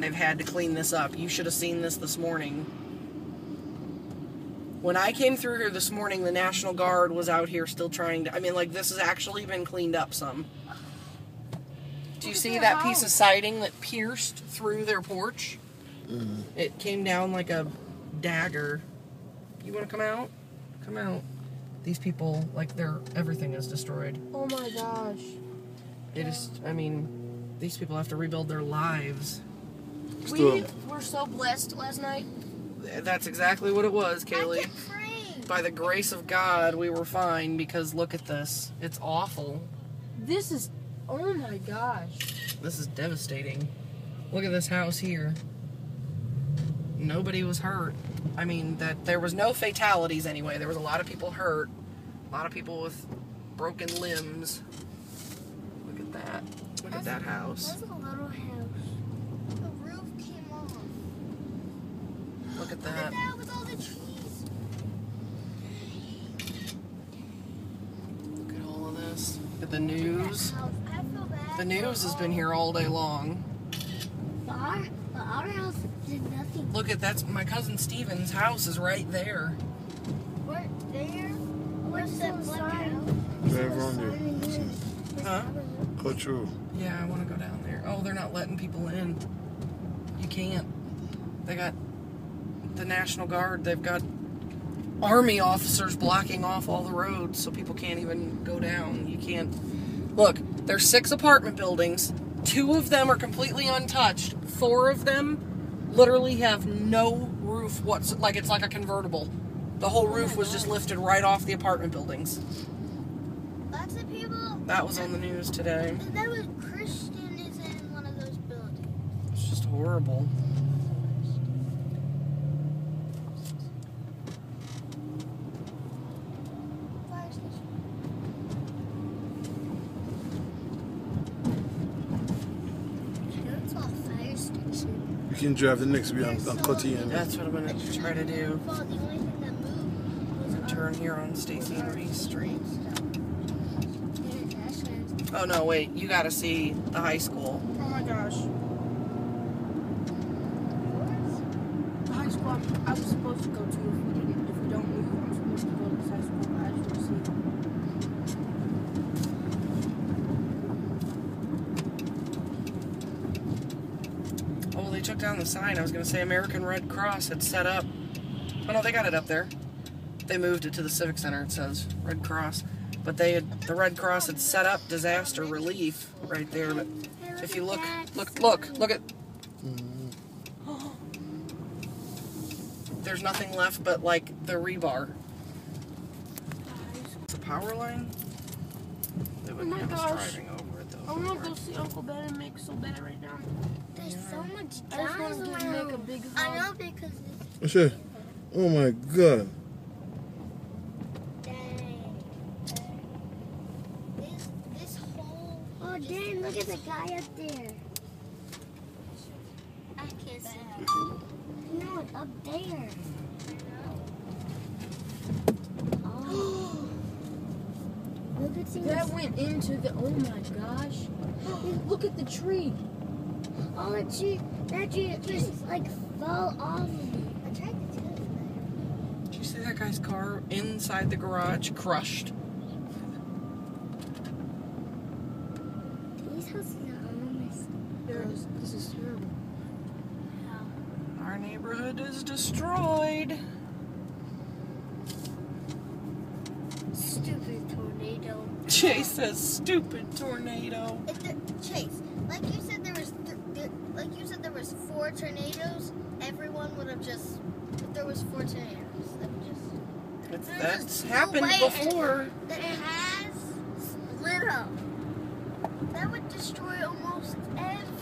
They've had to clean this up. You should have seen this morning. When I came through here this morning, the National Guard was out here still trying to... I mean, like, this has actually been cleaned up some. Do you see that piece of siding that pierced through their porch? Mm-hmm. It came down like a dagger. You want to come out? Come out. These people, like, everything is destroyed. Oh my gosh. They just, I mean, these people have to rebuild their lives. We were so blessed last night. That's exactly what it was, Kaylee. By the grace of God, we were fine because look at this. It's awful. This is, oh my gosh. This is devastating. Look at this house here. Nobody was hurt. I mean, there was no fatalities anyway. There was a lot of people hurt. A lot of people with broken limbs. Look at that. Look at that house. That's a little house. The roof came off. Look at that. Look at that with all the trees. Look at all of this. Look at the news. I feel bad. The news has been here all day long. The our house did nothing. Look at that's my cousin Steven's house is right there. Right there? What's that black house? Huh? Go through. Yeah, I want to go down there. Oh, they're not letting people in. You can't. They got the National Guard. They've got Army officers blocking off all the roads so people can't even go down. You can't. Look, there's 6 apartment buildings. 2 of them are completely untouched. 4 of them literally have no roof whatsoever. Like, it's like a convertible. The whole roof was just lifted right off the apartment buildings. Lots of people. That was on the news today. That was Christian is in one of those buildings. It's just horrible. You can drive the next way on Cutty and That's what I'm going to try to do. Well, the only thing that moved was Turn here on Stacy and Reese Street. Oh no, wait, you gotta see the high school. Oh my gosh. The high school I was supposed to go to if we don't move. I'm supposed to go to this high school, but I just want to see. Oh, well, they took down the sign. I was gonna say American Red Cross had set up. Oh no, they got it up there. They moved it to the Civic Center, it says Red Cross. But the Red Cross had set up disaster relief right there. But if you look at. There's nothing left but like the rebar. It's a power line. They wouldn't have us driving over it though. I want to go see Uncle Ben and make so bad right now. There's so much I just want to make a big hug. I know because What's that? Oh my God. this whole. Oh dang! Look at the guy up there. I can't see. No, it's up there. Oh. Look at That went into the. Oh my gosh! Look at the tree. Oh, that tree just like fell off of me. I tried to tell you Did you see that guy's car inside the garage crushed? These houses are almost. This is terrible. Our neighborhood is destroyed. Stupid tornado. Chase says stupid tornado. Chase, like you said, there was 4 tornadoes. Everyone would have just. If there was 4 tornadoes, that would just. That's happened before. That has split up. That would destroy almost everything.